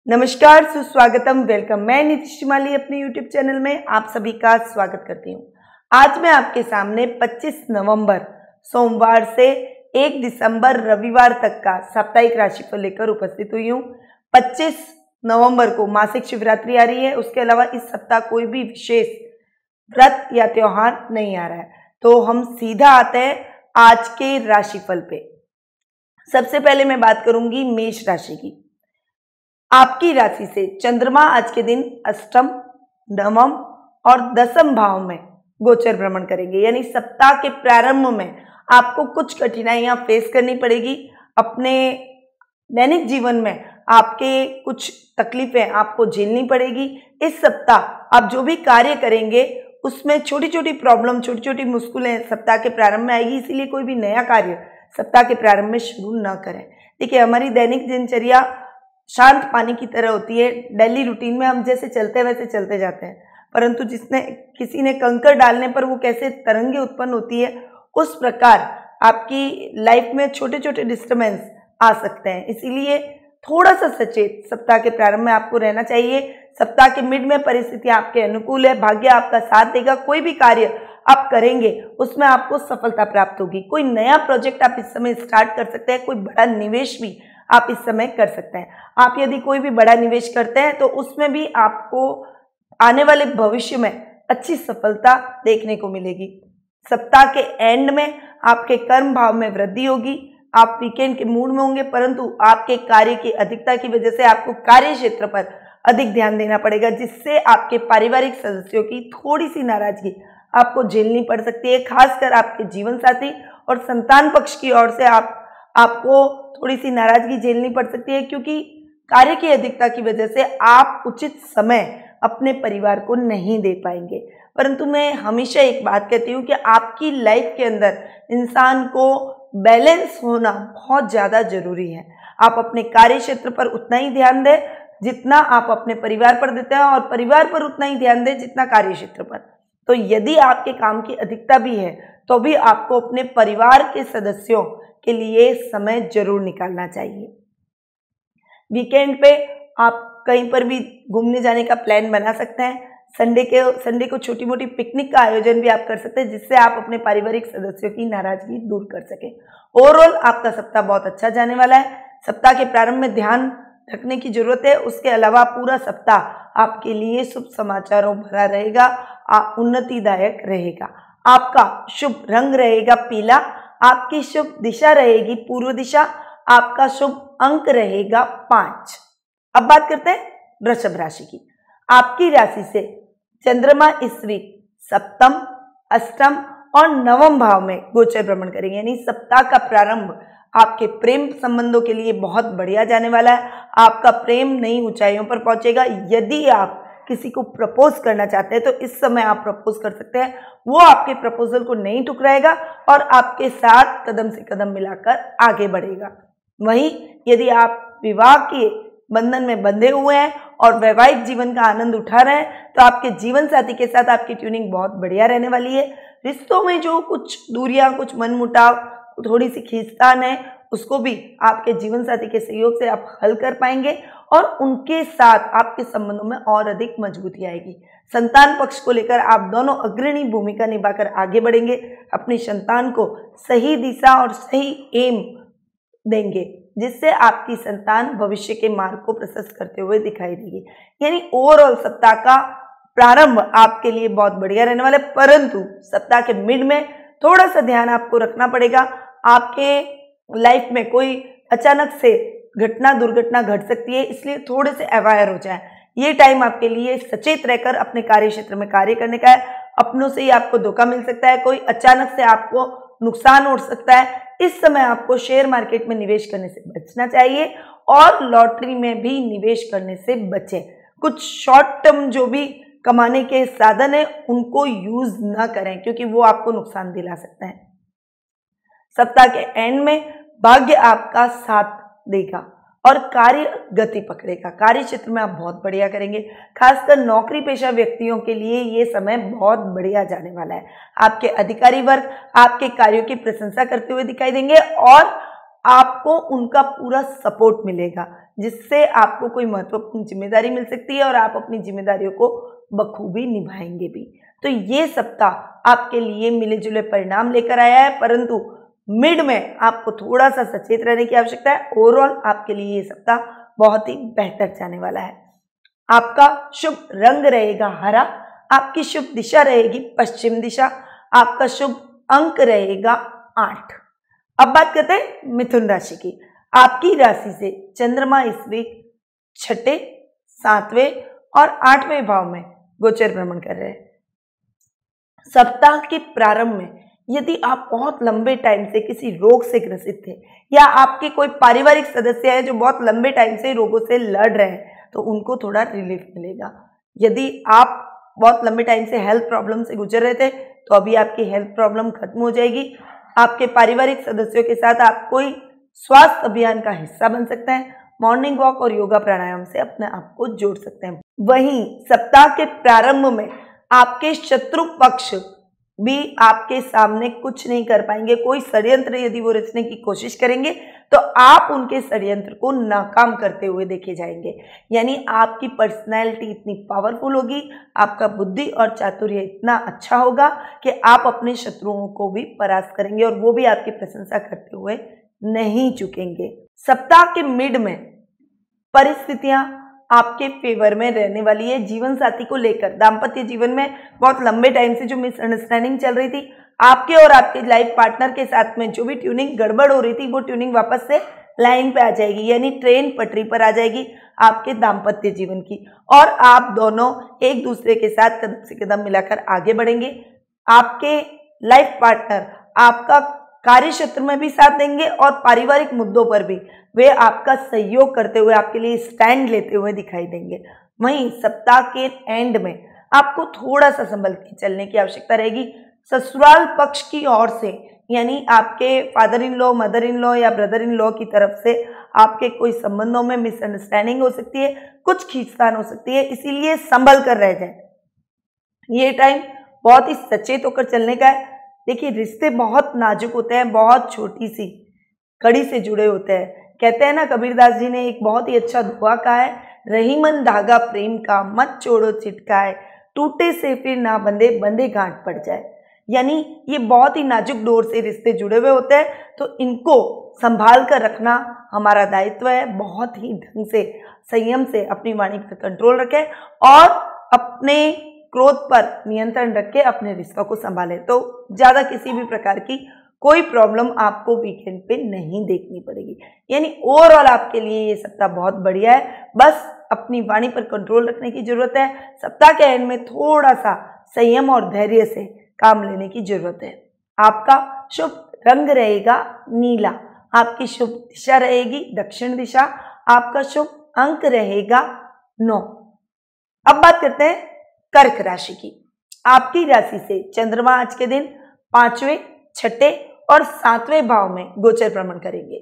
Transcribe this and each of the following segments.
नमस्कार, सुस्वागतम, वेलकम। मैं नीतीश माली अपने YouTube चैनल में आप सभी का स्वागत करती हूँ। आज मैं आपके सामने 25 नवंबर सोमवार से 1 दिसंबर रविवार तक का साप्ताहिक राशिफल लेकर उपस्थित हुई हूँ। 25 नवंबर को मासिक शिवरात्रि आ रही है। उसके अलावा इस सप्ताह कोई भी विशेष व्रत या त्योहार नहीं आ रहा है, तो हम सीधा आते हैं आज के राशिफल पे। सबसे पहले मैं बात करूंगी मेष राशि की। आपकी राशि से चंद्रमा आज के दिन अष्टम, नवम और दसम भाव में गोचर भ्रमण करेंगे, यानी सप्ताह के प्रारंभ में आपको कुछ कठिनाइयां फेस करनी पड़ेगी। अपने दैनिक जीवन में आपके कुछ तकलीफें आपको झेलनी पड़ेगी। इस सप्ताह आप जो भी कार्य करेंगे उसमें छोटी छोटी प्रॉब्लम, छोटी छोटी मुश्किलें सप्ताह के प्रारंभ में आएगी, इसीलिए कोई भी नया कार्य सप्ताह के प्रारंभ में शुरू न करें। देखिए, हमारी दैनिक दिनचर्या शांत पानी की तरह होती है। डेली रूटीन में हम जैसे चलते हैं वैसे चलते जाते हैं, परंतु किसी ने कंकर डालने पर वो कैसे तरंगे उत्पन्न होती है, उस प्रकार आपकी लाइफ में छोटे छोटे डिस्टर्बेंस आ सकते हैं। इसीलिए थोड़ा सा सचेत सप्ताह के प्रारंभ में आपको रहना चाहिए। सप्ताह के मिड में परिस्थितियां आपके अनुकूल है, भाग्य आपका साथ देगा। कोई भी कार्य आप करेंगे उसमें आपको सफलता प्राप्त होगी। कोई नया प्रोजेक्ट आप इस समय स्टार्ट कर सकते हैं, कोई बड़ा निवेश भी आप इस समय कर सकते हैं। आप यदि कोई भी बड़ा निवेश करते हैं तो उसमें भी आपको आने वाले भविष्य में अच्छी सफलता देखने को मिलेगी। सप्ताह के एंड में आपके कर्म भाव में वृद्धि होगी। आप वीकेंड के मूड में होंगे, परंतु आपके कार्य की अधिकता की वजह से आपको कार्य क्षेत्र पर अधिक ध्यान देना पड़ेगा, जिससे आपके पारिवारिक सदस्यों की थोड़ी सी नाराजगी आपको झेलनी पड़ सकती है। खासकर आपके जीवन साथी और संतान पक्ष की ओर से आपको थोड़ी सी नाराजगी झेलनी पड़ सकती है, क्योंकि कार्य की अधिकता की वजह से आप उचित समय अपने परिवार को नहीं दे पाएंगे। परंतु मैं हमेशा एक बात कहती हूँ कि आपकी लाइफ के अंदर इंसान को बैलेंस होना बहुत ज़्यादा जरूरी है। आप अपने कार्य क्षेत्र पर उतना ही ध्यान दें जितना आप अपने परिवार पर देते हैं, और परिवार पर उतना ही ध्यान दें जितना कार्य क्षेत्र पर। तो यदि आपके काम की अधिकता भी है तो भी आपको अपने परिवार के सदस्यों के लिए समय जरूर निकालना चाहिए। वीकेंड पे आप कहीं पर भी घूमने जाने का प्लान बना सकते हैं। संडे को छोटी मोटी पिकनिक का आयोजन भी आप कर सकते हैं, जिससे आप अपने पारिवारिक सदस्यों की नाराजगी दूर कर सकें। ओवरऑल आपका सप्ताह बहुत अच्छा जाने वाला है। सप्ताह के प्रारंभ में ध्यान रखने की जरूरत है। उसके अलावा पूरा सप्ताह आपके लिए शुभ समाचारों भरा रहेगा, उन्नतिदायक रहेगा। आपका शुभ रंग रहेगा पीला, आपकी शुभ दिशा रहेगी पूर्व दिशा, आपका शुभ अंक रहेगा 5। अब बात करते हैं वृषभ राशि की। आपकी राशि से चंद्रमा इस वीक सप्तम, अष्टम और नवम भाव में गोचर भ्रमण करेंगे, यानी सप्ताह का प्रारंभ आपके प्रेम संबंधों के लिए बहुत बढ़िया जाने वाला है। आपका प्रेम नई ऊंचाइयों पर पहुंचेगा। यदि आप किसी को प्रपोज करना चाहते हैं तो इस समय आप प्रपोज कर सकते हैं। वो आपके प्रपोजल को नहीं ठुकराएगा और आपके साथ कदम से कदम मिलाकर आगे बढ़ेगा। वहीं यदि आप विवाह के बंधन में बंधे हुए हैं और वैवाहिक जीवन का आनंद उठा रहे हैं तो आपके जीवन साथी के साथ आपकी ट्यूनिंग बहुत बढ़िया रहने वाली है। रिश्तों में जो कुछ दूरियां, कुछ मनमुटाव, थोड़ी सी खींचतान है, उसको भी आपके जीवन साथी के सहयोग से आप हल कर पाएंगे और उनके साथ आपके संबंधों में और अधिक मजबूती आएगी। संतान पक्ष को लेकर आप दोनों अग्रणी भूमिका निभाकर आगे बढ़ेंगे। अपनी संतान को सही दिशा और सही एम देंगे, जिससे आपकी संतान भविष्य के मार्ग को प्रशस्त करते हुए दिखाई देगी। यानी ओवरऑल सप्ताह का प्रारंभ आपके लिए बहुत बढ़िया रहने वाला है, परंतु सप्ताह के मिड में थोड़ा सा ध्यान आपको रखना पड़ेगा। आपके लाइफ में कोई अचानक से दुर्घटना घट सकती है, इसलिए थोड़े से अवेयर हो जाएं। ये टाइम आपके लिए सचेत रहकर अपने कार्य क्षेत्र में कार्य करने का है। अपनों से ही आपको धोखा मिल सकता है, कोई अचानक से आपको नुकसान हो सकता है। इस समय आपको शेयर मार्केट में निवेश करने से बचना चाहिए और लॉटरी में भी निवेश करने से बचें। कुछ शॉर्ट टर्म जो भी कमाने के साधन है उनको यूज ना करें, क्योंकि वो आपको नुकसान दिला सकते हैं। सप्ताह के एंड में भाग्य आपका साथ देगा और कार्य गति पकड़ेगा। कार्य क्षेत्र में आप बहुत बढ़िया करेंगे। खासकर नौकरी पेशा व्यक्तियों के लिए ये समय बहुत बढ़िया जाने वाला है। आपके अधिकारी वर्ग आपके कार्यों की प्रशंसा करते हुए दिखाई देंगे और आपको उनका पूरा सपोर्ट मिलेगा, जिससे आपको कोई महत्वपूर्ण जिम्मेदारी मिल सकती है और आप अपनी जिम्मेदारियों को बखूबी निभाएंगे भी। तो ये सप्ताह आपके लिए मिले जुले परिणाम लेकर आया है, परंतु मिड में आपको थोड़ा सा सचेत रहने की आवश्यकता है। ओवरऑल आपके लिए ये सप्ताह बहुत ही बेहतर जाने वाला है। आपका शुभ रंग रहेगा हरा, आपकी शुभ दिशा रहेगी पश्चिम दिशा, आपका शुभ अंक रहेगा 8। अब बात करते हैं मिथुन राशि की। आपकी राशि से चंद्रमा इस वीक 6, 7वें और 8वें भाव में गोचर भ्रमण कर रहे हैं। सप्ताह के प्रारंभ में यदि आप बहुत लंबे टाइम से किसी रोग से ग्रसित थे या आपके कोई पारिवारिक सदस्य है जो बहुत लंबे टाइम से रोगों से लड़ रहे हैं, तो उनको थोड़ा रिलीफ मिलेगा। यदि आप बहुत लंबे टाइम से हेल्थ प्रॉब्लम से गुजर रहे थे, तो अभी आपकी हेल्थ प्रॉब्लम खत्म हो जाएगी। आपके पारिवारिक सदस्यों के साथ आप कोई स्वास्थ्य अभियान का हिस्सा बन सकते हैं। मॉर्निंग वॉक और योगा प्राणायाम से अपने आप को जोड़ सकते हैं। वहीं सप्ताह के प्रारंभ में आपके शत्रु पक्ष भी आपके सामने कुछ नहीं कर पाएंगे। कोई षड्यंत्र यदि वो रचने की कोशिश करेंगे तो आप उनके षड्यंत्र को नाकाम करते हुए देखे जाएंगे। यानी आपकी पर्सनैलिटी इतनी पावरफुल होगी, आपका बुद्धि और चातुर्य इतना अच्छा होगा कि आप अपने शत्रुओं को भी परास्त करेंगे और वो भी आपकी प्रशंसा करते हुए नहीं चुकेंगे। सप्ताह के मिड में परिस्थितियां आपके फेवर में रहने वाली है। जीवन साथी को लेकर दाम्पत्य जीवन में बहुत लंबे टाइम से जो मिसअंडरस्टैंडिंग चल रही थी, आपके और आपके लाइफ पार्टनर के साथ में जो भी ट्यूनिंग गड़बड़ हो रही थी, वो ट्यूनिंग वापस से लाइन पे आ जाएगी। यानी ट्रेन पटरी पर आ जाएगी आपके दाम्पत्य जीवन की, और आप दोनों एक दूसरे के साथ कदम से कदम मिलाकर आगे बढ़ेंगे। आपके लाइफ पार्टनर आपका कार्य क्षेत्र में भी साथ देंगे और पारिवारिक मुद्दों पर भी वे आपका सहयोग करते हुए, आपके लिए स्टैंड लेते हुए दिखाई देंगे। वहीं सप्ताह के एंड में आपको थोड़ा सा संभल के चलने की आवश्यकता रहेगी। ससुराल पक्ष की ओर से, यानी आपके father in law, mother in law या ब्रदर इन लॉ की तरफ से आपके कोई संबंधों में मिसअंडरस्टैंडिंग हो सकती है, कुछ खींचतान हो सकती है, इसीलिए संभल कर रह जाए। ये टाइम बहुत ही सचेत होकर चलने का है। देखिए, रिश्ते बहुत नाजुक होते हैं, बहुत छोटी सी कड़ी से जुड़े होते हैं। कहते हैं ना, कबीरदास जी ने एक बहुत ही अच्छा दुआ कहा है, रही मन धागा प्रेम का, मत छोड़ो चिटकाए, टूटे से फिर ना बंधे, बंधे गांठ पड़ जाए। यानी ये बहुत ही नाजुक डोर से रिश्ते जुड़े हुए होते हैं, तो इनको संभाल कर रखना हमारा दायित्व है। बहुत ही ढंग से, संयम से अपनी वाणी पर कंट्रोल रखें और अपने क्रोध पर नियंत्रण रख के अपने रिश्तों को संभालें, तो ज़्यादा किसी भी प्रकार की कोई प्रॉब्लम आपको वीकेंड पे नहीं देखनी पड़ेगी। यानी ओवरऑल आपके लिए ये सप्ताह बहुत बढ़िया है। बस अपनी वाणी पर कंट्रोल रखने की जरूरत है। सप्ताह के एंड में थोड़ा सा संयम और धैर्य से काम लेने की जरूरत है। आपका शुभ रंग रहेगा नीला, आपकी शुभ दिशा रहेगी दक्षिण दिशा, आपका शुभ अंक रहेगा 9। अब बात करते हैं कर्क राशि की। आपकी राशि से चंद्रमा आज के दिन 5वें, 6ठे और 7वें भाव में गोचर भ्रमण करेंगे।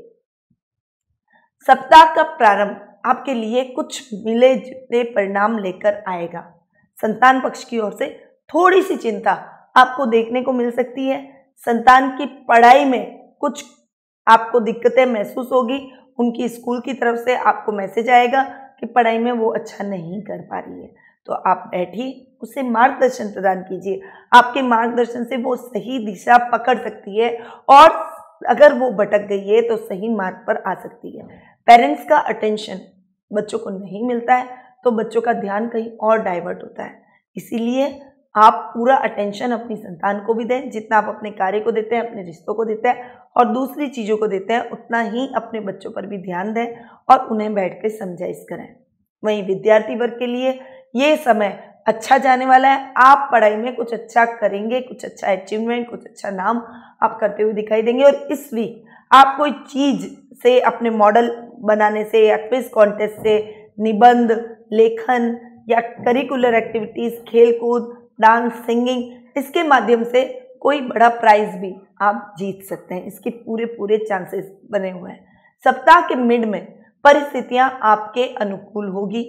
सप्ताह का प्रारंभ आपके लिए कुछ मिले जुले परिणाम लेकर आएगा। संतान पक्ष की ओर से थोड़ी सी चिंता आपको देखने को मिल सकती है। संतान की पढ़ाई में कुछ आपको दिक्कतें महसूस होगी। उनकी स्कूल की तरफ से आपको मैसेज आएगा कि पढ़ाई में वो अच्छा नहीं कर पा रही है, तो आप बैठिए, उसे मार्गदर्शन प्रदान कीजिए। आपके मार्गदर्शन से वो सही दिशा पकड़ सकती है और अगर वो भटक गई है तो सही मार्ग पर आ सकती है। पेरेंट्स का अटेंशन बच्चों को नहीं मिलता है तो बच्चों का ध्यान कहीं और डाइवर्ट होता है। इसीलिए आप पूरा अटेंशन अपनी संतान को भी दें, जितना आप अपने कार्य को देते हैं, अपने रिश्तों को देते हैं और दूसरी चीज़ों को देते हैं, उतना ही अपने बच्चों पर भी ध्यान दें और उन्हें बैठ कर समझाइश करें। वहीं विद्यार्थी वर्ग के लिए ये समय अच्छा जाने वाला है। आप पढ़ाई में कुछ अच्छा करेंगे, कुछ अच्छा अचीवमेंट, कुछ अच्छा नाम आप करते हुए दिखाई देंगे। और इस वीक आप कोई चीज़ से अपने मॉडल बनाने से या क्विज कॉन्टेस्ट से, निबंध लेखन या करिकुलर एक्टिविटीज़, खेलकूद, डांस, सिंगिंग, इसके माध्यम से कोई बड़ा प्राइज भी आप जीत सकते हैं। इसके पूरे चांसेस बने हुए हैं। सप्ताह के मिड में परिस्थितियां आपके अनुकूल होगी।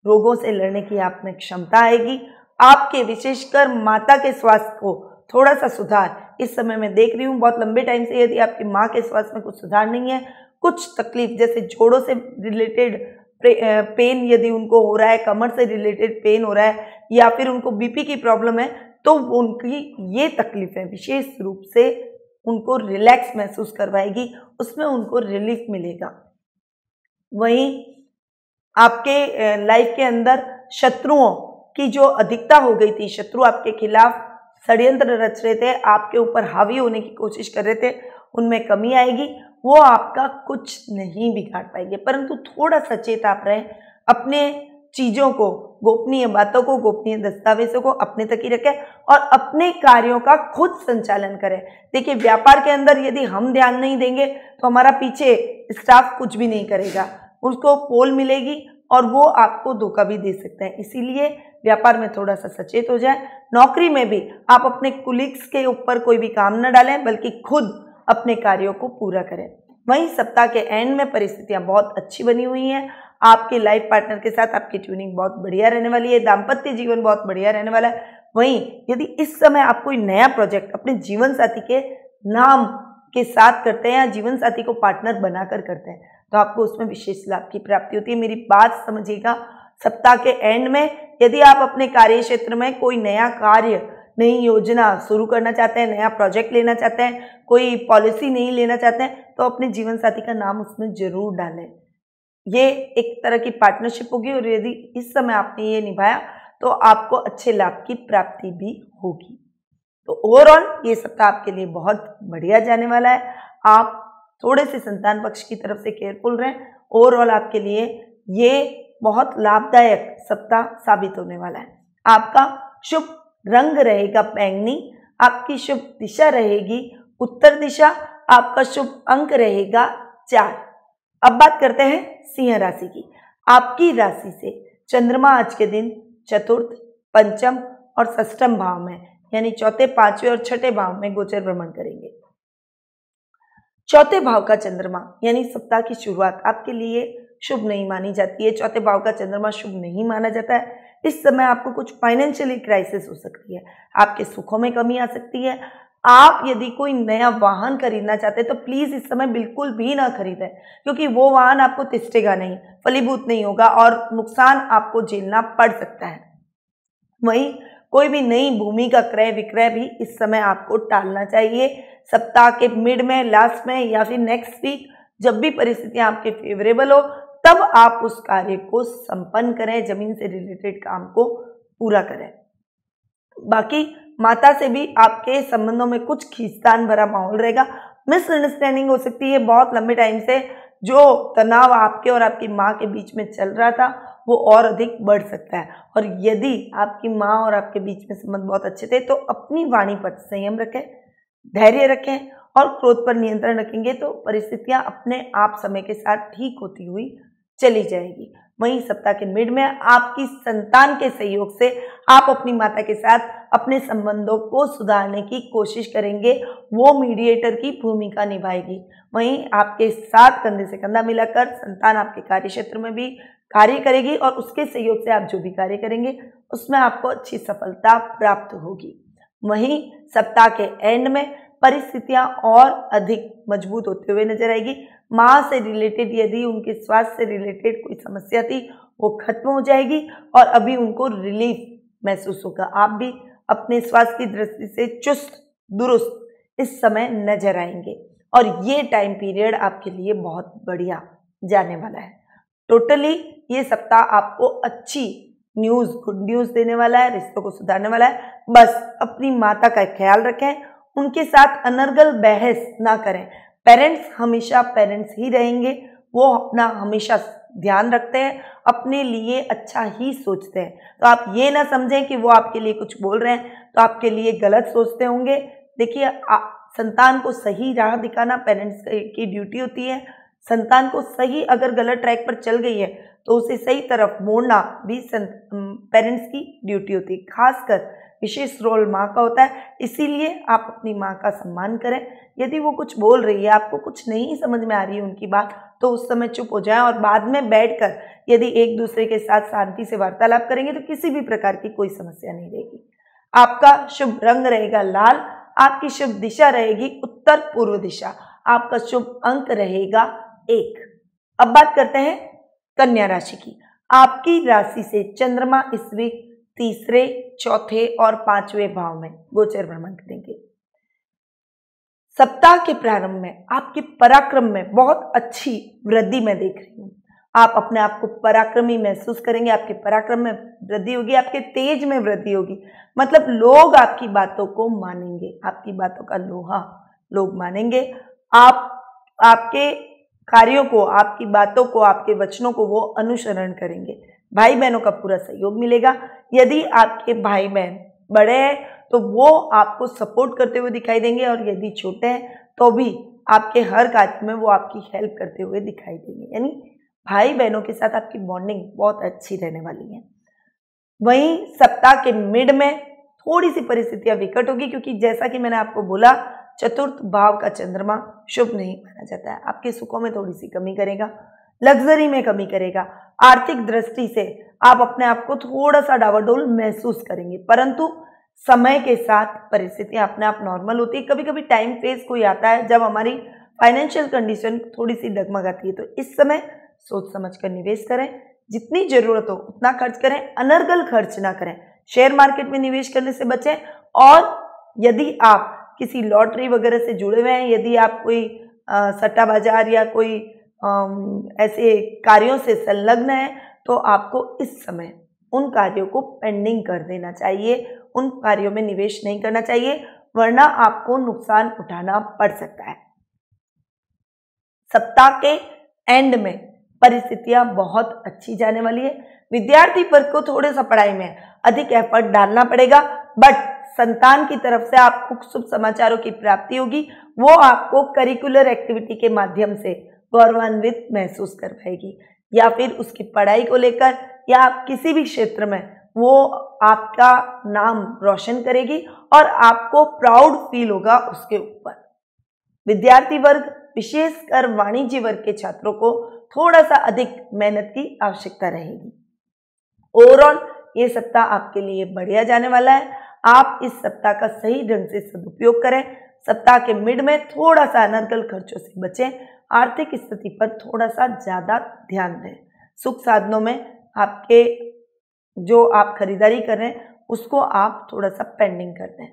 रोगों से लड़ने की आप में क्षमता आएगी। आपके विशेषकर माता के स्वास्थ्य को थोड़ा सा सुधार इस समय मैं देख रही हूँ। बहुत लंबे टाइम से यदि आपकी माँ के स्वास्थ्य में कुछ सुधार नहीं है, कुछ तकलीफ जैसे जोड़ों से रिलेटेड पेन यदि उनको हो रहा है, कमर से रिलेटेड पेन हो रहा है, या फिर उनको बीपी की प्रॉब्लम है, तो उनकी ये तकलीफें विशेष रूप से उनको रिलैक्स महसूस करवाएगी, उसमें उनको रिलीफ मिलेगा। वहीं आपके लाइफ के अंदर शत्रुओं की जो अधिकता हो गई थी, शत्रु आपके खिलाफ षड्यंत्र रच रहे थे, आपके ऊपर हावी होने की कोशिश कर रहे थे, उनमें कमी आएगी। वो आपका कुछ नहीं बिगाड़ पाएंगे, परंतु थोड़ा सचेत आप रहें, अपने चीज़ों को, गोपनीय बातों को, गोपनीय दस्तावेजों को अपने तक ही रखें और अपने कार्यों का खुद संचालन करें। देखिए, व्यापार के अंदर यदि हम ध्यान नहीं देंगे तो हमारा पीछे स्टाफ कुछ भी नहीं करेगा, उसको पोल मिलेगी और वो आपको धोखा भी दे सकते हैं। इसीलिए व्यापार में थोड़ा सा सचेत हो जाए। नौकरी में भी आप अपने कुलीग्स के ऊपर कोई भी काम न डालें, बल्कि खुद अपने कार्यों को पूरा करें। वहीं सप्ताह के एंड में परिस्थितियां बहुत अच्छी बनी हुई हैं। आपके लाइफ पार्टनर के साथ आपकी ट्यूनिंग बहुत बढ़िया रहने वाली है, दाम्पत्य जीवन बहुत बढ़िया रहने वाला है। वहीं यदि इस समय आप कोई नया प्रोजेक्ट अपने जीवन साथी के नाम के साथ करते हैं या जीवन साथी को पार्टनर बनाकर करते हैं, तो आपको उसमें विशेष लाभ की प्राप्ति होती है। मेरी बात समझिएगा, सप्ताह के एंड में यदि आप अपने कार्य क्षेत्र में कोई नया कार्य, नई योजना शुरू करना चाहते हैं, नया प्रोजेक्ट लेना चाहते हैं, कोई पॉलिसी नहीं लेना चाहते हैं, तो अपने जीवन साथी का नाम उसमें जरूर डालें। ये एक तरह की पार्टनरशिप होगी और यदि इस समय आपने ये निभाया तो आपको अच्छे लाभ की प्राप्ति भी होगी। तो ओवरऑल ये सप्ताह आपके लिए बहुत बढ़िया जाने वाला है। आप थोड़े से संतान पक्ष की तरफ से केयरफुल रहें। ओवरऑल आपके लिए ये बहुत लाभदायक सप्ताह साबित होने वाला है। आपका शुभ रंग रहेगा बैंगनी, आपकी शुभ दिशा रहेगी उत्तर दिशा, आपका शुभ अंक रहेगा 4। अब बात करते हैं सिंह राशि की। आपकी राशि से चंद्रमा आज के दिन चतुर्थ, पंचम और षष्ठम भाव में, यानी चौथे, पांचवें और छठे भाव में गोचर भ्रमण करेंगे। चौथे भाव का चंद्रमा यानी सप्ताह की शुरुआत आपके लिए शुभ नहीं मानी जाती है। चौथे भाव का चंद्रमा शुभ नहीं माना जाता है। इस समय आपको कुछ फाइनेंशियली क्राइसिस हो सकती है, आपके सुखों में कमी आ सकती है। आप यदि कोई नया वाहन खरीदना चाहते हैं तो प्लीज इस समय बिल्कुल भी ना खरीदें, क्योंकि वो वाहन आपको तिष्ठेगा नहीं, फलीभूत नहीं होगा और नुकसान आपको झेलना पड़ सकता है। वहीं कोई भी नई भूमि का क्रय विक्रय भी इस समय आपको टालना चाहिए। सप्ताह के मिड में, लास्ट में या फिर नेक्स्ट वीक, जब भी परिस्थितियां आपके फेवरेबल हो तब आप उस कार्य को संपन्न करें, जमीन से रिलेटेड काम को पूरा करें। बाकी माता से भी आपके संबंधों में कुछ खींचतान भरा माहौल रहेगा, मिसअंडरस्टैंडिंग हो सकती है। बहुत लंबे टाइम से जो तनाव आपके और आपकी माँ के बीच में चल रहा था वो और अधिक बढ़ सकता है। और यदि आपकी माँ और आपके बीच में संबंध बहुत अच्छे थे तो अपनी वाणी पर संयम रखें, धैर्य रखें और क्रोध पर नियंत्रण रखेंगे तो परिस्थितियां अपने आप समय के साथ ठीक होती हुई चली जाएगी। वहीं सप्ताह के मिड में आपकी संतान के सहयोग से आप अपनी माता के साथ अपने संबंधों को सुधारने की कोशिश करेंगे, वो मीडिएटर की भूमिका निभाएगी। वहीं आपके साथ कंधे से कंधा मिलाकर संतान आपके कार्य क्षेत्र में भी कार्य करेगी और उसके सहयोग से आप जो भी कार्य करेंगे उसमें आपको अच्छी सफलता प्राप्त होगी। वहीं सप्ताह के एंड में परिस्थितियां और अधिक मजबूत होते हुए नजर आएगी। माँ से रिलेटेड यदि उनके स्वास्थ्य से रिलेटेड कोई समस्या थी वो खत्म हो जाएगी और अभी उनको रिलीफ महसूस होगा। आप भी अपने स्वास्थ्य की दृष्टि से चुस्त दुरुस्त इस समय नजर आएंगे और ये टाइम पीरियड आपके लिए बहुत बढ़िया जाने वाला है। टोटली ये सप्ताह आपको अच्छी न्यूज़, गुड न्यूज़ देने वाला है, रिश्तों को सुधारने वाला है। बस अपनी माता का ख्याल रखें, उनके साथ अनर्गल बहस ना करें। पेरेंट्स हमेशा पेरेंट्स ही रहेंगे, वो अपना हमेशा ध्यान रखते हैं, अपने लिए अच्छा ही सोचते हैं। तो आप ये ना समझें कि वो आपके लिए कुछ बोल रहे हैं तो आपके लिए गलत सोचते होंगे। देखिए, संतान को सही राह दिखाना पेरेंट्स की ड्यूटी होती है। संतान को सही, अगर गलत ट्रैक पर चल गई है तो उसे सही तरफ मोड़ना भी पेरेंट्स की ड्यूटी होती है। खासकर विशेष रोल माँ का होता है, इसीलिए आप अपनी माँ का सम्मान करें। यदि वो कुछ बोल रही है, आपको कुछ नहीं समझ में आ रही है उनकी बात, तो उस समय चुप हो जाएं और बाद में बैठकर यदि एक दूसरे के साथ शांति से वार्तालाप करेंगे तो किसी भी प्रकार की कोई समस्या नहीं रहेगी। आपका शुभ रंग रहेगा लाल, आपकी शुभ दिशा रहेगी उत्तर पूर्व दिशा, आपका शुभ अंक रहेगा 1। अब बात करते हैं कन्या राशि की। आपकी राशि से चंद्रमा इस वीक तीसरे, चौथे और पांचवें भाव में गोचर भ्रमण करेंगे। सप्ताह के प्रारंभ में आपके पराक्रम में बहुत अच्छी वृद्धि मैं देख रही हूँ। आप अपने आप को पराक्रमी महसूस करेंगे, आपके पराक्रम में वृद्धि होगी, आपके तेज में वृद्धि होगी। मतलब लोग आपकी बातों को मानेंगे, आपकी बातों का लोहा लोग मानेंगे। आप आपके कार्यों को, आपकी बातों को, आपके वचनों को वो अनुसरण करेंगे। भाई बहनों का पूरा सहयोग मिलेगा। यदि आपके भाई बहन बड़े हैं तो वो आपको सपोर्ट करते हुए दिखाई देंगे, और यदि छोटे हैं तो भी आपके हर कार्य में वो आपकी हेल्प करते हुए दिखाई देंगे। यानी भाई बहनों के साथ आपकी बॉन्डिंग बहुत अच्छी रहने वाली है। वहीं सप्ताह के मिड में थोड़ी सी परिस्थितियां विकट होगी, क्योंकि जैसा कि मैंने आपको बोला, चतुर्थ भाव का चंद्रमा शुभ नहीं माना जाता है। आपके सुखों में थोड़ी सी कमी करेगा, लग्जरी में कमी करेगा। आर्थिक दृष्टि से आप अपने आप को थोड़ा सा डावाडोल महसूस करेंगे, परंतु समय के साथ परिस्थितियां अपने आप नॉर्मल होती है। कभी कभी टाइम फेज कोई आता है जब हमारी फाइनेंशियल कंडीशन थोड़ी सी डगमगाती है, तो इस समय सोच समझ कर निवेश करें। जितनी जरूरत हो उतना खर्च करें, अनर्गल खर्च ना करें। शेयर मार्केट में निवेश करने से बचें। और यदि आप किसी लॉटरी वगैरह से जुड़े हुए हैं, यदि आप कोई सट्टा बाजार या कोई ऐसे कार्यों से संलग्न है, तो आपको इस समय उन कार्यों को पेंडिंग कर देना चाहिए, उन कार्यों में निवेश नहीं करना चाहिए, वरना आपको नुकसान उठाना पड़ सकता है। सप्ताह के एंड में परिस्थितियां बहुत अच्छी जाने वाली है। विद्यार्थी वर्ग को थोड़े सा पढ़ाई में अधिक एफर्ट डालना पड़ेगा, बट संतान की तरफ से आपको शुभ समाचारों की प्राप्ति होगी। वो आपको करिकुलर एक्टिविटी के माध्यम से गौरवान्वित महसूस कर पाएगी, या फिर उसकी पढ़ाई को लेकर या आप किसी भी क्षेत्र में वो आपका नाम रोशन करेगी और आपको प्राउड फील होगा उसके ऊपर। विद्यार्थी वर्ग, विशेषकर वाणिज्य वर्ग के छात्रों को थोड़ा सा अधिक मेहनत की आवश्यकता रहेगी। ओवरऑल ये सप्ताह आपके लिए बढ़िया जाने वाला है। आप इस सप्ताह का सही ढंग से सदुपयोग करें। सप्ताह के मिड में थोड़ा सा अनर्गल खर्चों से बचें। आर्थिक स्थिति पर थोड़ा सा ज्यादा ध्यान दें। सुख साधनों में आपके जो आप खरीदारी कर रहे हैं उसको आप थोड़ा सा पेंडिंग कर दें।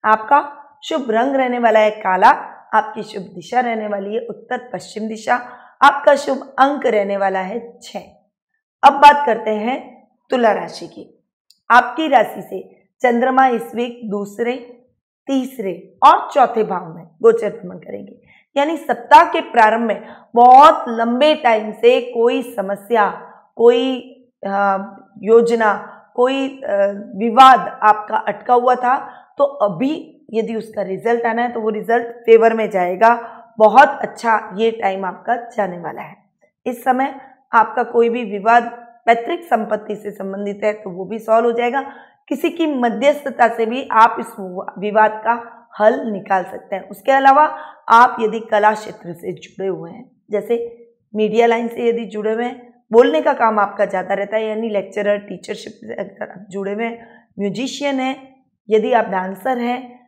आपका शुभ रंग रहने वाला है काला। आपकी शुभ दिशा रहने वाली है उत्तर पश्चिम दिशा। आपका शुभ अंक रहने वाला है 6। अब बात करते हैं तुला राशि की। आपकी राशि से चंद्रमा इस वीक दूसरे, तीसरे और चौथे भाव में गोचर भ्रमण करेंगे। यानी सप्ताह के प्रारंभ में बहुत लंबे टाइम से कोई समस्या, कोई योजना, कोई विवाद आपका अटका हुआ था, तो अभी यदि उसका रिजल्ट आना है तो वो रिजल्ट फेवर में जाएगा। बहुत अच्छा ये टाइम आपका जाने वाला है। इस समय आपका कोई भी विवाद पैतृक संपत्ति से संबंधित है तो वो भी सॉल्व हो जाएगा। किसी की मध्यस्थता से भी आप इस विवाद का हल निकाल सकते हैं। उसके अलावा आप यदि कला क्षेत्र से जुड़े हुए हैं, जैसे मीडिया लाइन से यदि जुड़े हुए हैं, बोलने का काम आपका ज़्यादा रहता है, यानी लेक्चरर, टीचरशिप से जुड़े हुए हैं, म्यूजिशियन हैं, यदि आप डांसर हैं,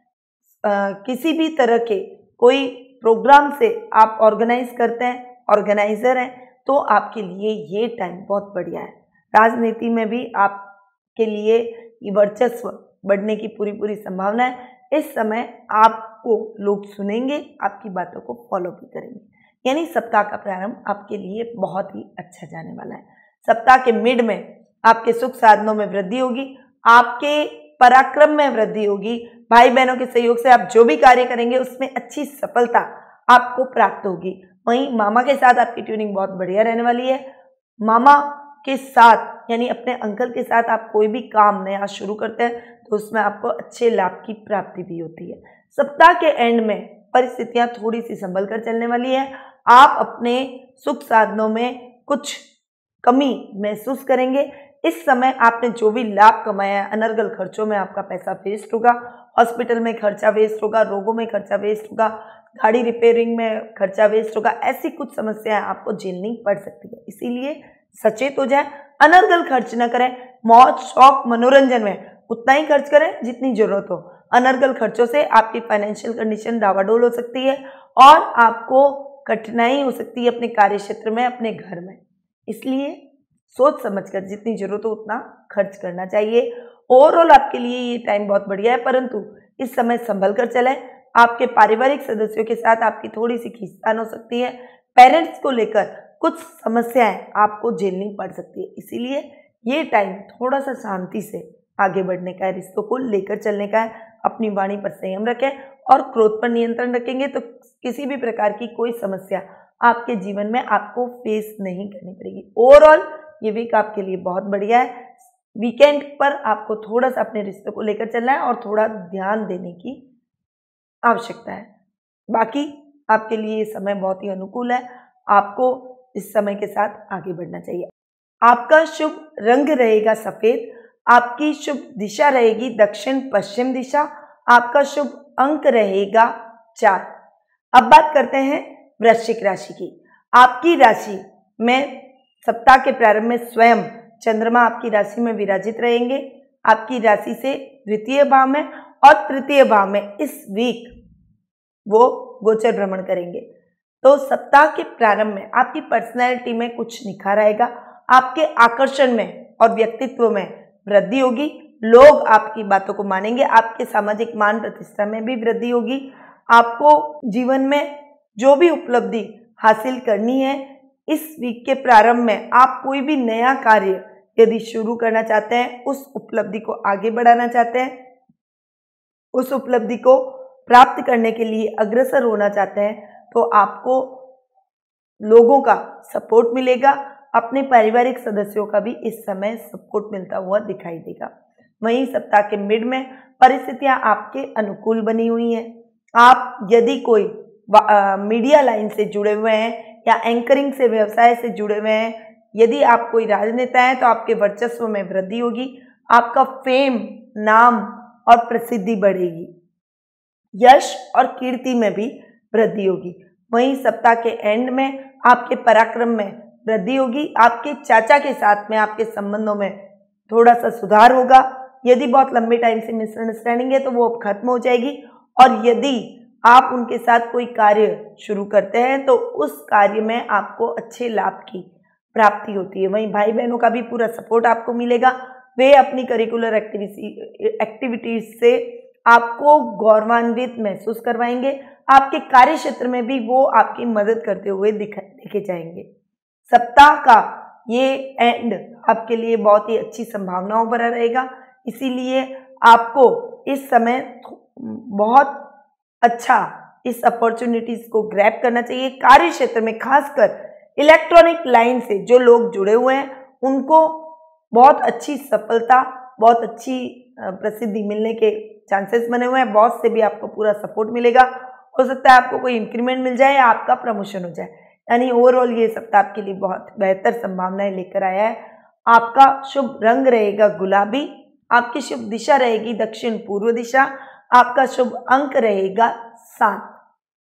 किसी भी तरह के कोई प्रोग्राम से आप ऑर्गेनाइज करते हैं, ऑर्गेनाइजर हैं, तो आपके लिए ये टाइम बहुत बढ़िया है। राजनीति में भी आपके लिए वर्चस्व बढ़ने की पूरी संभावना है। इस समय आपको लोग सुनेंगे, आपकी बातों को फॉलो भी करेंगे। यानी सप्ताह का प्रारंभ आपके लिए बहुत ही अच्छा जाने वाला है। सप्ताह के मिड में आपके सुख साधनों में वृद्धि होगी, आपके पराक्रम में वृद्धि होगी। भाई बहनों के सहयोग से आप जो भी कार्य करेंगे उसमें अच्छी सफलता आपको प्राप्त होगी। वहीं मामा के साथ आपकी ट्यूनिंग बहुत बढ़िया रहने वाली है। मामा के साथ यानी अपने अंकल के साथ आप कोई भी काम नया शुरू करते हैं तो उसमें आपको अच्छे लाभ की प्राप्ति भी होती है। सप्ताह के एंड में परिस्थितियां थोड़ी सी संभल कर चलने वाली है। आप अपने सुख साधनों में कुछ कमी महसूस करेंगे। इस समय आपने जो भी लाभ कमाया है, अनर्गल खर्चों में आपका पैसा वेस्ट होगा, हॉस्पिटल में खर्चा वेस्ट होगा, रोगों में खर्चा वेस्ट होगा, गाड़ी रिपेयरिंग में खर्चा वेस्ट होगा। ऐसी कुछ समस्याएं आपको झेलनी पड़ सकती है, इसीलिए सचेत हो जाए, अनर्गल खर्च न करें। मौज शौक मनोरंजन में उतना ही खर्च करें जितनी जरूरत हो। अनर्गल खर्चों से आपकी फाइनेंशियल कंडीशन डावाडोल हो सकती है और आपको कठिनाई हो सकती है अपने कार्य क्षेत्र में, अपने घर में। इसलिए सोच समझकर जितनी जरूरत हो उतना खर्च करना चाहिए। ओवरऑल आपके लिए ये टाइम बहुत बढ़िया है, परंतु इस समय संभल कर चलें। आपके पारिवारिक सदस्यों के साथ आपकी थोड़ी सी खींचतान हो सकती है। पेरेंट्स को लेकर कुछ समस्याएं आपको झेलनी पड़ सकती है, इसीलिए ये टाइम थोड़ा सा शांति से आगे बढ़ने का है, रिश्तों को लेकर चलने का है। अपनी वाणी पर संयम रखें और क्रोध पर नियंत्रण रखेंगे तो किसी भी प्रकार की कोई समस्या आपके जीवन में आपको फेस नहीं करनी पड़ेगी। ओवरऑल ये वीक आपके लिए बहुत बढ़िया है। वीकेंड पर आपको थोड़ा सा अपने रिश्तों को लेकर चलना है और थोड़ा ध्यान देने की आवश्यकता है। बाकी आपके लिए ये समय बहुत ही अनुकूल है, आपको इस समय के साथ आगे बढ़ना चाहिए। आपका शुभ रंग रहेगा सफेद, आपकी शुभ दिशा रहेगी दक्षिण पश्चिम दिशा, आपका शुभ अंक रहेगा 4। अब बात करते हैं वृश्चिक राशि की। आपकी राशि में सप्ताह के प्रारंभ में स्वयं चंद्रमा आपकी राशि में विराजित रहेंगे। आपकी राशि से द्वितीय भाव में और तृतीय भाव में इस वीक वो गोचर भ्रमण करेंगे। तो सप्ताह के प्रारंभ में आपकी पर्सनैलिटी में कुछ निखार आएगा, आपके आकर्षण में और व्यक्तित्व में वृद्धि होगी, लोग आपकी बातों को मानेंगे, आपके सामाजिक मान प्रतिष्ठा में भी वृद्धि होगी। आपको जीवन में जो भी उपलब्धि हासिल करनी है, इस वीक के प्रारंभ में आप कोई भी नया कार्य यदि शुरू करना चाहते हैं, उस उपलब्धि को आगे बढ़ाना चाहते हैं, उस उपलब्धि को प्राप्त करने के लिए अग्रसर होना चाहते हैं, तो आपको लोगों का सपोर्ट मिलेगा। अपने पारिवारिक सदस्यों का भी इस समय सपोर्ट मिलता हुआ दिखाई देगा। वहीं सप्ताह के मिड में परिस्थितियां आपके अनुकूल बनी हुई हैं। आप यदि कोई मीडिया लाइन से जुड़े हुए हैं या एंकरिंग से व्यवसाय से जुड़े हुए हैं, यदि आप कोई राजनेता हैं तो आपके वर्चस्व में वृद्धि होगी, आपका फेम, नाम और प्रसिद्धि बढ़ेगी, यश और कीर्ति में भी वृद्धि होगी। वहीं सप्ताह के एंड में आपके पराक्रम में वृद्धि होगी। आपके चाचा के साथ में आपके संबंधों में थोड़ा सा सुधार होगा। यदि बहुत लंबे टाइम से मिसअंडरस्टैंडिंग है तो वो अब खत्म हो जाएगी, और यदि आप उनके साथ कोई कार्य शुरू करते हैं तो उस कार्य में आपको अच्छे लाभ की प्राप्ति होती है। वहीं भाई बहनों का भी पूरा सपोर्ट आपको मिलेगा। वे अपनी करिकुलर एक्टिविटीज से आपको गौरवान्वित महसूस करवाएंगे। आपके कार्य क्षेत्र में भी वो आपकी मदद करते हुए दिखे जाएंगे। सप्ताह का ये एंड आपके लिए बहुत ही अच्छी संभावनाओं भरा रहेगा, इसीलिए आपको इस समय बहुत अच्छा इस अपॉर्चुनिटीज को ग्रैब करना चाहिए। कार्य क्षेत्र में खासकर इलेक्ट्रॉनिक लाइन से जो लोग जुड़े हुए हैं उनको बहुत अच्छी सफलता, बहुत अच्छी प्रसिद्धि मिलने के चांसेस बने हुए हैं। बॉस से भी आपको पूरा सपोर्ट मिलेगा, हो सकता है आपको कोई इंक्रीमेंट मिल जाए या आपका प्रमोशन हो जाए। यानी ओवरऑल ये सप्ताह आपके लिए बहुत बेहतर संभावनाएं लेकर आया है। आपका शुभ रंग रहेगा गुलाबी, आपकी शुभ दिशा रहेगी दक्षिण पूर्व दिशा, आपका शुभ अंक रहेगा 7।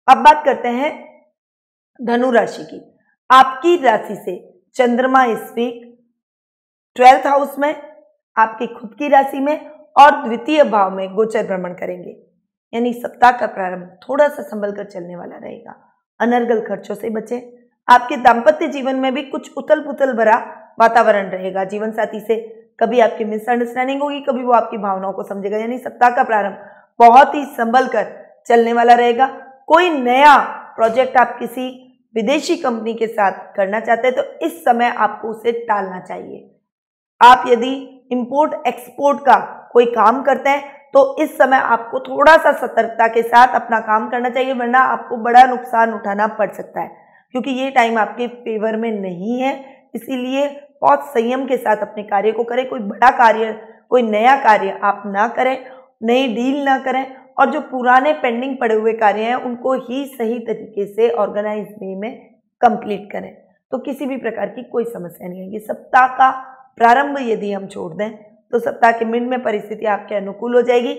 अब बात करते हैं धनु राशि की। आपकी राशि से चंद्रमा इस वीक 12th हाउस में, आपकी खुद की राशि में और द्वितीय भाव में गोचर भ्रमण करेंगे। यानी सप्ताह का प्रारंभ थोड़ा सा संभल कर चलने वाला रहेगा। अनर्गल खर्चों से बचें। आपके दाम्पत्य जीवन में भी कुछ उथल पुथल भरा वातावरण रहेगा। जीवन साथी से कभी आपकी मिसअंडरस्टैंडिंग होगी, कभी वो आपकी भावनाओं को समझेगा। यानी सप्ताह का प्रारंभ बहुत ही संभल कर चलने वाला रहेगा। कोई नया प्रोजेक्ट आप किसी विदेशी कंपनी के साथ करना चाहते हैं तो इस समय आपको उसे टालना चाहिए। आप यदि इंपोर्ट एक्सपोर्ट का कोई काम करते हैं तो इस समय आपको थोड़ा सा सतर्कता के साथ अपना काम करना चाहिए, वरना आपको बड़ा नुकसान उठाना पड़ सकता है, क्योंकि ये टाइम आपके फेवर में नहीं है। इसीलिए बहुत संयम के साथ अपने कार्य को करें। कोई बड़ा कार्य, कोई नया कार्य आप ना करें, नई डील ना करें, और जो पुराने पेंडिंग पड़े हुए कार्य हैं उनको ही सही तरीके से ऑर्गेनाइज वे में कंप्लीट करें, तो किसी भी प्रकार की कोई समस्या नहीं आएगी। सप्ताह का प्रारंभ यदि हम छोड़ दें तो सप्ताह के मिड में परिस्थिति आपके अनुकूल हो जाएगी।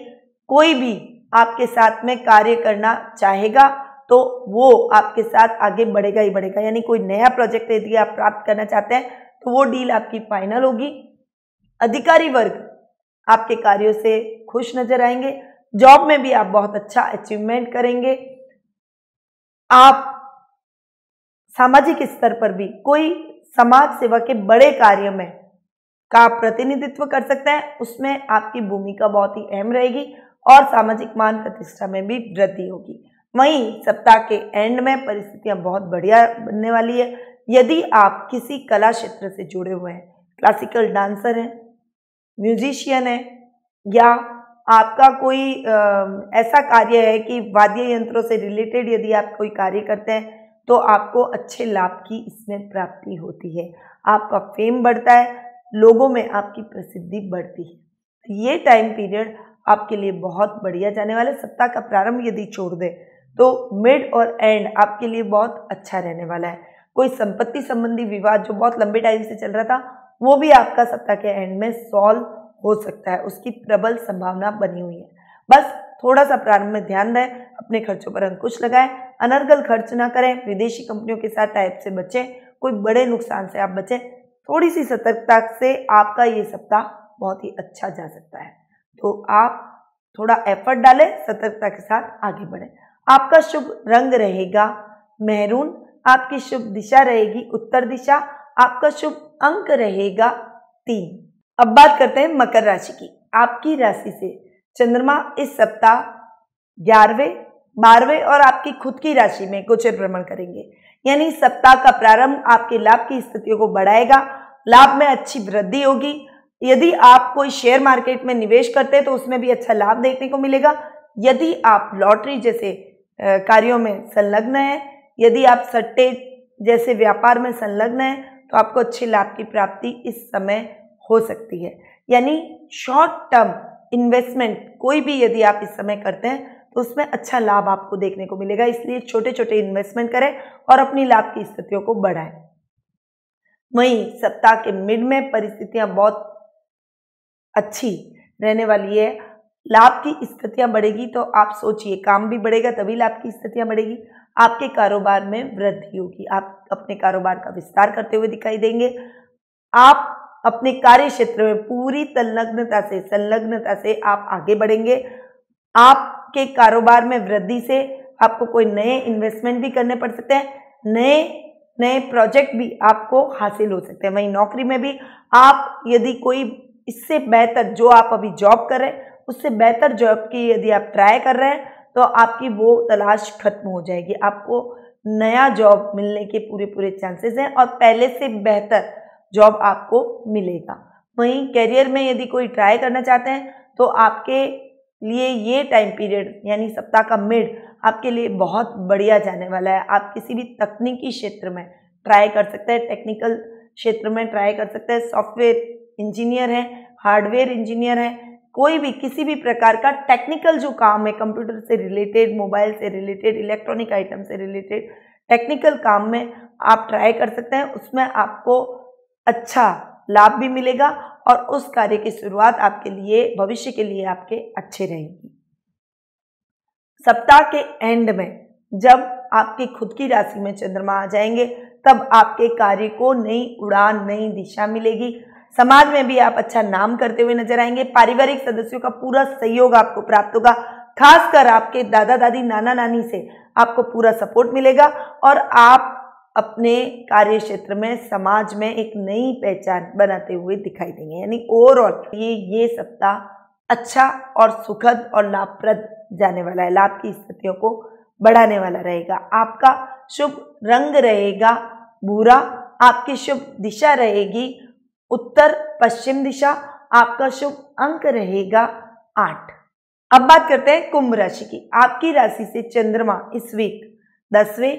कोई भी आपके साथ में कार्य करना चाहेगा तो वो आपके साथ आगे बढ़ेगा ही बढ़ेगा। यानी कोई नया प्रोजेक्ट यदि आप प्राप्त करना चाहते हैं तो वो डील आपकी फाइनल होगी। अधिकारी वर्ग आपके कार्यों से खुश नजर आएंगे। जॉब में भी आप बहुत अच्छा अचीवमेंट करेंगे। आप सामाजिक स्तर पर भी कोई समाज सेवा के बड़े कार्य में का प्रतिनिधित्व कर सकते हैं, उसमें आपकी भूमिका बहुत ही अहम रहेगी और सामाजिक मान प्रतिष्ठा में भी वृद्धि होगी। वहीं सप्ताह के एंड में परिस्थितियां बहुत बढ़िया बनने वाली है। यदि आप किसी कला क्षेत्र से जुड़े हुए हैं, क्लासिकल डांसर हैं, म्यूजिशियन है, या आपका कोई ऐसा कार्य है कि वाद्य यंत्रों से रिलेटेड यदि आप कोई कार्य करते हैं, तो आपको अच्छे लाभ की इसमें प्राप्ति होती है। आपका फेम बढ़ता है, लोगों में आपकी प्रसिद्धि बढ़ती है। ये टाइम पीरियड आपके लिए बहुत बढ़िया जाने वाला है। सप्ताह का प्रारंभ यदि छोड़ दें तो मिड और एंड आपके लिए बहुत अच्छा रहने वाला है। कोई संपत्ति संबंधी विवाद जो बहुत लंबे टाइम से चल रहा था, वो भी आपका सप्ताह के एंड में सॉल्व हो सकता है, उसकी प्रबल संभावना बनी हुई है। बस थोड़ा सा प्रारंभ में ध्यान दें, अपने खर्चों पर अंकुश लगाएं, अनर्गल खर्च ना करें, विदेशी कंपनियों के साथ टाइप से बचें, कोई बड़े नुकसान से आप बचें। थोड़ी सी सतर्कता से आपका ये सप्ताह बहुत ही अच्छा जा सकता है। तो आप थोड़ा एफर्ट डालें, सतर्कता के साथ आगे बढ़ें। आपका शुभ रंग रहेगा मैरून, आपकी शुभ दिशा रहेगी उत्तर दिशा, आपका शुभ अंक रहेगा 3। अब बात करते हैं मकर राशि की। आपकी राशि से चंद्रमा इस सप्ताह 11वें, 12वें और आपकी खुद की राशि में गोचर भ्रमण करेंगे, यानी सप्ताह का प्रारंभ आपके लाभ की स्थितियों को बढ़ाएगा, लाभ में अच्छी वृद्धि होगी। यदि आप कोई शेयर मार्केट में निवेश करते हैं तो उसमें भी अच्छा लाभ देखने को मिलेगा। यदि आप लॉटरी जैसे कार्यों में संलग्न हैं, यदि आप सट्टे जैसे व्यापार में संलग्न हैं, तो आपको अच्छे लाभ की प्राप्ति इस समय हो सकती है। यानी शॉर्ट टर्म इन्वेस्टमेंट कोई भी यदि आप इस समय करते हैं तो उसमें अच्छा लाभ आपको देखने को मिलेगा। इसलिए छोटे छोटे इन्वेस्टमेंट करें और अपनी लाभ की स्थितियों को बढ़ाएं। वहीं सप्ताह के मिड में परिस्थितियां बहुत अच्छी रहने वाली है, लाभ की स्थितियां बढ़ेगी। तो आप सोचिए, काम भी बढ़ेगा तभी लाभ की स्थितियां बढ़ेगी। आपके कारोबार में वृद्धि होगी, आप अपने कारोबार का विस्तार करते हुए दिखाई देंगे। आप अपने कार्य क्षेत्र में पूरी संलग्नता से आप आगे बढ़ेंगे। आपके कारोबार में वृद्धि से आपको कोई नए इन्वेस्टमेंट भी करने पड़ सकते हैं, नए प्रोजेक्ट भी आपको हासिल हो सकते हैं। वहीं नौकरी में भी आप यदि कोई इससे बेहतर, जो आप अभी जॉब कर रहे हैं उससे बेहतर जॉब की यदि आप ट्राई कर रहे हैं, तो आपकी वो तलाश खत्म हो जाएगी। आपको नया जॉब मिलने के पूरे चांसेस हैं और पहले से बेहतर जॉब आपको मिलेगा। वहीं करियर में यदि कोई ट्राई करना चाहते हैं तो आपके लिए ये टाइम पीरियड यानी सप्ताह का मिड आपके लिए बहुत बढ़िया जाने वाला है। आप किसी भी तकनीकी क्षेत्र में ट्राई कर सकते हैं, टेक्निकल क्षेत्र में ट्राई कर सकते हैं। सॉफ्टवेयर इंजीनियर है, हार्डवेयर इंजीनियर है, कोई भी किसी भी प्रकार का टेक्निकल जो काम है, कंप्यूटर से रिलेटेड, मोबाइल से रिलेटेड, इलेक्ट्रॉनिक आइटम से रिलेटेड टेक्निकल काम में आप ट्राई कर सकते हैं। उसमें आपको अच्छा लाभ भी मिलेगा और उस कार्य की शुरुआत आपके लिए, भविष्य के लिए आपके अच्छे रहेगी। सप्ताह के एंड में जब आपकी खुद की राशि में चंद्रमा आ जाएंगे, तब आपके कार्य को नई उड़ान, नई दिशा मिलेगी। समाज में भी आप अच्छा नाम करते हुए नजर आएंगे। पारिवारिक सदस्यों का पूरा सहयोग आपको प्राप्त होगा, खासकर आपके दादा दादी, नाना नानी से आपको पूरा सपोर्ट मिलेगा और आप अपने कार्य क्षेत्र में, समाज में एक नई पहचान बनाते हुए दिखाई देंगे। यानी ओवरऑल ये सप्ताह अच्छा और सुखद और लाभप्रद जाने वाला है, लाभ की स्थितियों को बढ़ाने वाला रहेगा। आपका शुभ रंग रहेगा भूरा, आपकी शुभ दिशा रहेगी उत्तर पश्चिम दिशा, आपका शुभ अंक रहेगा 8। अब बात करते हैं कुंभ राशि की। आपकी राशि से चंद्रमा इस वीक 10वें,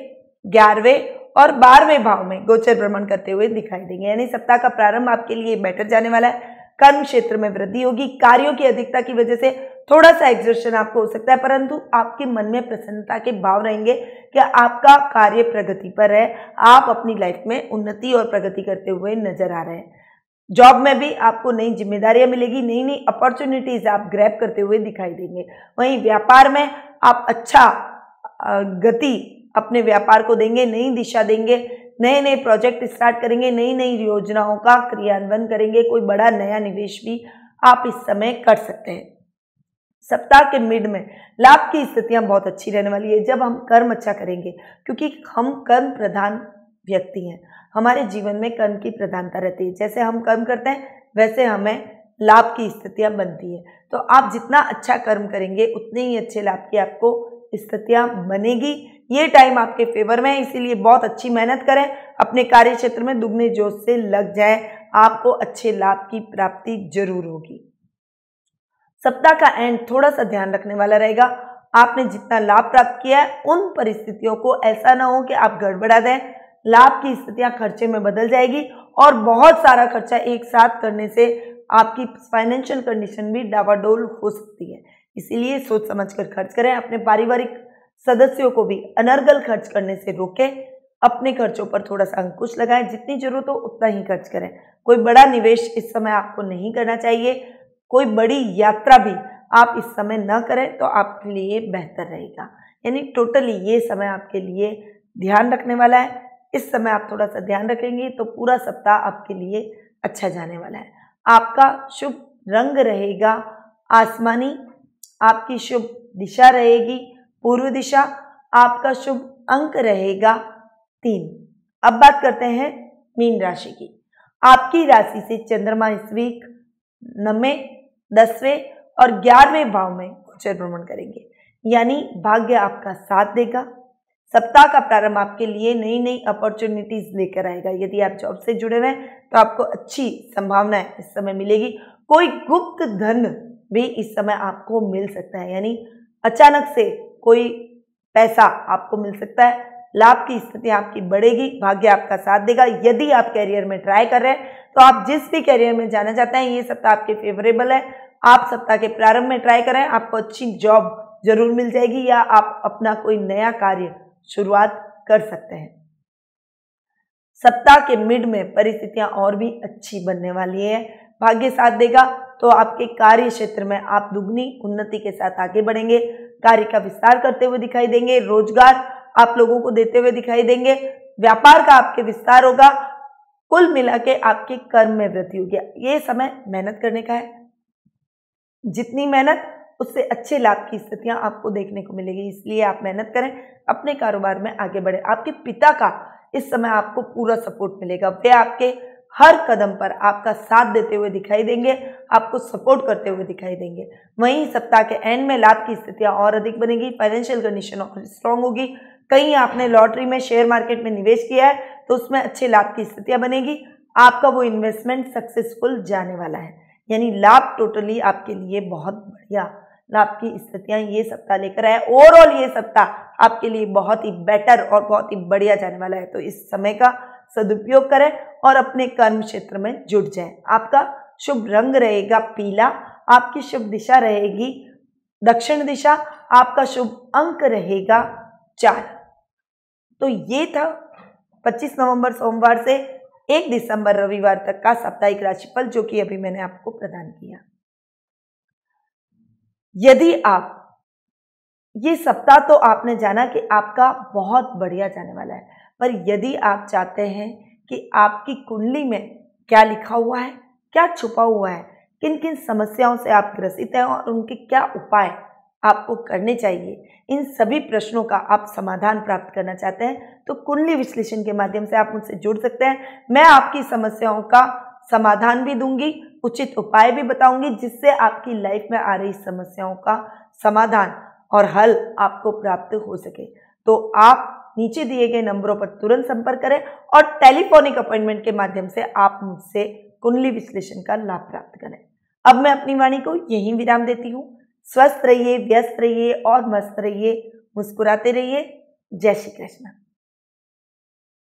11वें और 12वें भाव में गोचर भ्रमण करते हुए दिखाई देंगे। यानी सप्ताह का प्रारंभ आपके लिए बेटर जाने वाला है। कर्म क्षेत्र में वृद्धि होगी। कार्यों की अधिकता की वजह से थोड़ा सा एग्जर्शन आपको हो सकता है, परंतु आपके मन में प्रसन्नता के भाव रहेंगे कि आपका कार्य प्रगति पर है, आप अपनी लाइफ में उन्नति और प्रगति करते हुए नजर आ रहे हैं। जॉब में भी आपको नई जिम्मेदारियां मिलेगी, नई अपॉर्चुनिटीज आप ग्रैब करते हुए दिखाई देंगे। वहीं व्यापार में आप अच्छा गति अपने व्यापार को देंगे, नई दिशा देंगे, नए प्रोजेक्ट स्टार्ट करेंगे, नई योजनाओं का क्रियान्वयन करेंगे। कोई बड़ा नया निवेश भी आप इस समय कर सकते हैं। सप्ताह के मिड में लाभ की स्थितियां बहुत अच्छी रहने वाली है जब हम कर्म अच्छा करेंगे, क्योंकि हम कर्म प्रधान व्यक्ति हैं। हमारे जीवन में कर्म की प्रधानता रहती है। जैसे हम कर्म करते हैं वैसे हमें लाभ की स्थितियां बनती है। तो आप जितना अच्छा कर्म करेंगे उतने ही अच्छे लाभ की आपको स्थितियां बनेगी। ये टाइम आपके फेवर में है, इसीलिए बहुत अच्छी मेहनत करें, अपने कार्य क्षेत्र में दुगने जोश से लग जाएं, आपको अच्छे लाभ की प्राप्ति जरूर होगी। सप्ताह का एंड थोड़ा सा ध्यान रखने वाला रहेगा। आपने जितना लाभ प्राप्त किया है उन परिस्थितियों को ऐसा ना हो कि आप गड़बड़ा दें। लाभ की स्थितियां खर्चे में बदल जाएगी और बहुत सारा खर्चा एक साथ करने से आपकी फाइनेंशियल कंडीशन भी डावाडोल हो सकती है। इसीलिए सोच समझकर खर्च करें। अपने पारिवारिक सदस्यों को भी अनर्गल खर्च करने से रोकें। अपने खर्चों पर थोड़ा सा अंकुश लगाएं। जितनी जरूरत हो उतना ही खर्च करें। कोई बड़ा निवेश इस समय आपको नहीं करना चाहिए। कोई बड़ी यात्रा भी आप इस समय न करें तो आपके लिए बेहतर रहेगा। यानी टोटली ये समय आपके लिए ध्यान रखने वाला है। इस समय आप थोड़ा सा ध्यान रखेंगे तो पूरा सप्ताह आपके लिए अच्छा जाने वाला है। आपका शुभ रंग रहेगा आसमानी। आपकी शुभ दिशा रहेगी पूर्व दिशा। आपका शुभ अंक रहेगा 3। अब बात करते हैं मीन राशि की। आपकी राशि से चंद्रमा इस वीक 9वें, 10वें और 11वें भाव में गोचर भ्रमण करेंगे, यानी भाग्य आपका साथ देगा। सप्ताह का प्रारंभ आपके लिए नई नई अपॉर्चुनिटीज लेकर आएगा। यदि आप जॉब से जुड़े हुए हैं तो आपको अच्छी संभावनाएं इस समय मिलेगी। कोई गुप्त धन भी इस समय आपको मिल सकता है, यानी अचानक से कोई पैसा आपको मिल सकता है। लाभ की स्थिति आपकी बढ़ेगी, भाग्य आपका साथ देगा। यदि आप कैरियर में ट्राई कर रहे हैं तो आप जिस भी कैरियर में जाना चाहते हैं ये सप्ताह आपके फेवरेबल है। आप सप्ताह के प्रारंभ में ट्राई करें, आपको अच्छी जॉब जरूर मिल जाएगी या आप अपना कोई नया कार्य शुरुआत कर सकते हैं। सप्ताह के मिड में परिस्थितियां और भी अच्छी बनने वाली है। भाग्य साथ देगा तो आपके कार्य क्षेत्र में आप दुगनी उन्नति के साथ आगे बढ़ेंगे। कार्य का विस्तार करते हुए दिखाई देंगे। रोजगार आप लोगों को देते हुए दिखाई देंगे। व्यापार का आपके विस्तार होगा। कुल मिला के आपके कर्म में वृद्धि होगी। ये समय मेहनत करने का है। जितनी मेहनत उससे अच्छे लाभ की स्थितियां आपको देखने को मिलेगी, इसलिए आप मेहनत करें, अपने कारोबार में आगे बढ़े। आपके पिता का इस समय आपको पूरा सपोर्ट मिलेगा। वे आपके हर कदम पर आपका साथ देते हुए दिखाई देंगे, आपको सपोर्ट करते हुए दिखाई देंगे। वहीं सप्ताह के एंड में लाभ की स्थितियां और अधिक बनेगी, फाइनेंशियल कंडीशन और स्ट्रांग होगी। कहीं आपने लॉटरी में, शेयर मार्केट में निवेश किया है तो उसमें अच्छे लाभ की स्थितियां बनेगी। आपका वो इन्वेस्टमेंट सक्सेसफुल जाने वाला है, यानी लाभ टोटली आपके लिए बहुत बढ़िया लाभ की स्थितियां ये सप्ताह लेकर आए। ओवरऑल ये सप्ताह आपके लिए बहुत ही बेटर और बहुत ही बढ़िया जाने वाला है। तो इस समय का सदुपयोग करें और अपने कर्म क्षेत्र में जुट जाएं। आपका शुभ रंग रहेगा पीला। आपकी शुभ दिशा रहेगी दक्षिण दिशा। आपका शुभ अंक रहेगा 4। तो ये था 25 नवंबर सोमवार से 1 दिसंबर रविवार तक का साप्ताहिक राशिफल, जो कि अभी मैंने आपको प्रदान किया। यदि आप ये सप्ताह तो आपने जाना कि आपका बहुत बढ़िया जाने वाला है, पर यदि आप चाहते हैं कि आपकी कुंडली में क्या लिखा हुआ है, क्या छुपा हुआ है, किन किन समस्याओं से आप ग्रसित हैं और उनके क्या उपाय आपको करने चाहिए, इन सभी प्रश्नों का आप समाधान प्राप्त करना चाहते हैं तो कुंडली विश्लेषण के माध्यम से आप मुझसे जुड़ सकते हैं। मैं आपकी समस्याओं का समाधान भी दूंगी, उचित उपाय भी बताऊंगी, जिससे आपकी लाइफ में आ रही समस्याओं का समाधान और हल आपको प्राप्त हो सके। तो आप नीचे दिए गए नंबरों पर तुरंत संपर्क करें और टेलीफोनिक अपॉइंटमेंट के माध्यम से आप मुझसे कुंडली विश्लेषण का लाभ प्राप्त करें। अब मैं अपनी वाणी को यहीं विराम देती हूँ। स्वस्थ रहिए, व्यस्त रहिए और मस्त रहिए, मुस्कुराते रहिए। जय श्री कृष्ण।